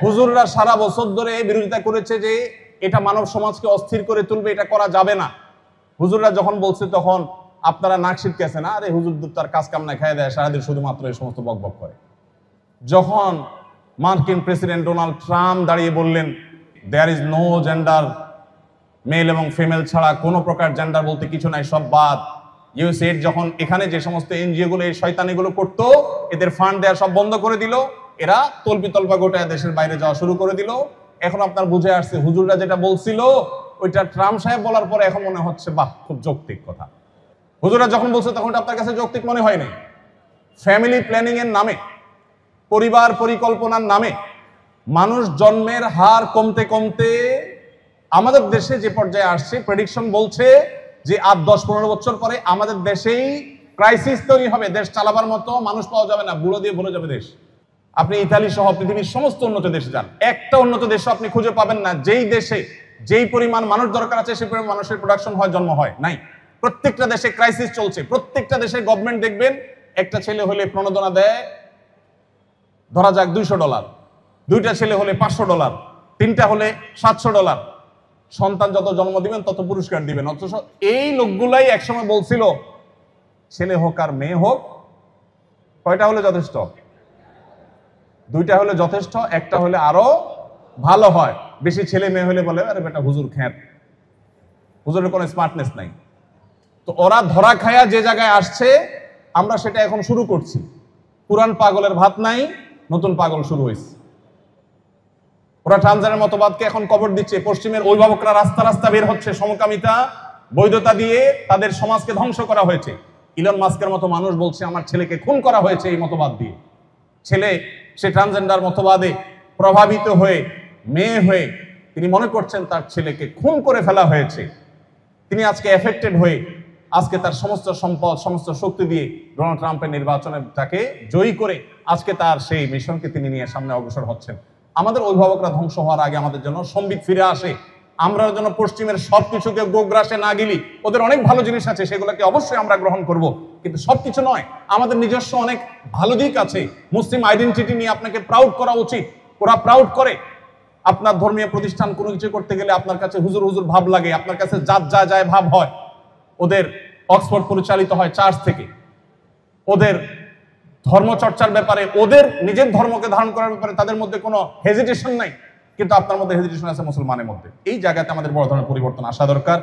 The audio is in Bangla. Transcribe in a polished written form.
হুজুররা সারা বছর ধরে বিরোধিতা করেছে যে এটা মানব সমাজকে অস্থির করে তুলবে, এটা করা যাবে না। হুজুররা যখন বলছে তখন আপনারা নাক ছিটকেছেন, আরে হুজুর তার কাজ কাম না খায় দেয়, সারাদিন শুধুমাত্র এই সমস্ত বকবক করে। যখন মার্কিন প্রেসিডেন্ট ডোনাল্ড ট্রাম্প দাঁড়িয়ে বললেন there is no gender, male এবং ফিমেল ছাড়া কোনো প্রকার জেন্ডার বলতে কিছু নাই, সব বাদ। ইউএসএইড যখন এখানে যে সমস্ত এনজিও গুলো এই শয়তানিগুলো করতো, এদের ফান্ড দেওয়া সব বন্ধ করে দিল, এরা তল্পি গোটায় দেশের বাইরে যাওয়া শুরু করে দিল। এখন আপনার বুঝে আসছে হুজুররা যেটা বলছিল ওইটা ট্রাম্প সাহেব বলার পরে এখন মনে হচ্ছে বাহ, খুব যৌক্তিক কথা। হুজুররা যখন বলছে তখন আপনার কাছে যৌক্তিক মনে হয় নাই। ফ্যামিলি প্ল্যানিং এর নামে, পরিবার পরিকল্পনার নামে মানুষ জন্মের হার কমতে কমতে আমাদের দেশে যে পর্যায়ে আসছে, প্রেডিকশন বলছে যে আর 10-15 বছর পরে আমাদের দেশেই ক্রাইসিস তৈরি হবে, দেশ চালাবার মতো মানুষ পাওয়া যাবে না, বুড়ো দিয়ে ভরে যাবে দেশ। আপনি ইতালি সহ পৃথিবীর সমস্ত উন্নত দেশে যান, একটা উন্নত দেশ আপনি খুঁজে পাবেন না যেই দেশে যেই পরিমাণ মানুষ দরকার আছে সেই পরিমাণ মানুষের প্রোডাকশন হয়, জন্ম হয় নাই। প্রত্যেকটা দেশে ক্রাইসিস চলছে। প্রত্যেকটা দেশের গভর্নমেন্ট দেখবেন একটা ছেলে হলে প্রণোদনা দেয় ধরা যাক $200, দুইটা ছেলে হলে $500, তিনটা হলে $700। সন্তান যত জন্ম দিবেন তত পুরস্কার দিবেন। অথচ এই লোকগুলাই একসময় বলছিল ছেলে হোক আর মেয়ে হোক, কয়টা হলে যথেষ্ট? দুইটা হলে যথেষ্ট, একটা হলে আরো ভালো হয়। বেশি ছেলে মেয়ে হলে বলে আরে বেটা হুজুর খ্যাত, হুজুরের কোনো স্মার্টনেস নাই। তো ওরা ধরা খায়া যে জায়গায় আসছে আমরা সেটা এখন শুরু করছি। পুরান পাগলের ভাত নাই, নতুন পাগল শুরু হয়েছে। ওরা ট্রান্সজেন্ডার মতবাদকে এখন কবর দিচ্ছে। পশ্চিমের অভিভাবকরা রাস্তা রাস্তা বের হচ্ছে সমকামিতা বৈধতা দিয়ে তাদের সমাজকে ধ্বংস করা হয়েছে। ইলন মাস্কের মতো মানুষ বলছে আমার ছেলেকে খুন করা হয়েছে এই মতবাদ দিয়ে। ছেলে সে ট্রান্সজেন্ডার মতবাদে প্রভাবিত হয়ে মেয়ে হয়ে তিনি মনে করছেন তার ছেলেকে খুন করে ফেলা হয়েছে। তিনি আজকে এফেক্টেড হয়ে আজকে তার সমস্ত সম্পদ সমস্ত শক্তি দিয়ে ডোনাল্ড ট্রাম্পের নির্বাচনে তাকে জয়ী করে আজকে তার সেই মিশনকে তিনি নিয়ে সামনে অগ্রসর হচ্ছেন। আমাদের অভিভাবকরা ধ্বংস হওয়ার আগে আমাদের জন্য সম্বিত ফিরে আসে, আমরা যেন পশ্চিমের সবকিছুকে গোগ্রাসে না গিলি। ওদের অনেক ভালো জিনিস আছে, সেগুলোকে অবশ্যই আমরা গ্রহণ করব, কিন্তু সবকিছু নয়। আমাদের নিজস্ব অনেক ভালো দিক আছে। মুসলিম আইডেন্টিটি নিয়ে আপনাকে প্রাউড করা উচিত। ওরা প্রাউড করে। আপনার ধর্মীয় প্রতিষ্ঠান কোনো কিছু করতে গেলে আপনার কাছে হুজুর হুজুর ভাব লাগে, আপনার কাছে জাত যা যায় ভাব হয়। ওদের অক্সফোর্ড পরিচালিত হয় চার্চ থেকে। ওদের ধর্মচর্চার ব্যাপারে, ওদের নিজের ধর্মকে ধারণ করার ব্যাপারে তাদের মধ্যে কোনো হেজিটেশন নাই, কিন্তু আপনার মধ্যে হেজিটেশন আছে মুসলমানের মধ্যে। এই জায়গাতে আমাদের বড় ধরনের পরিবর্তন আসা দরকার।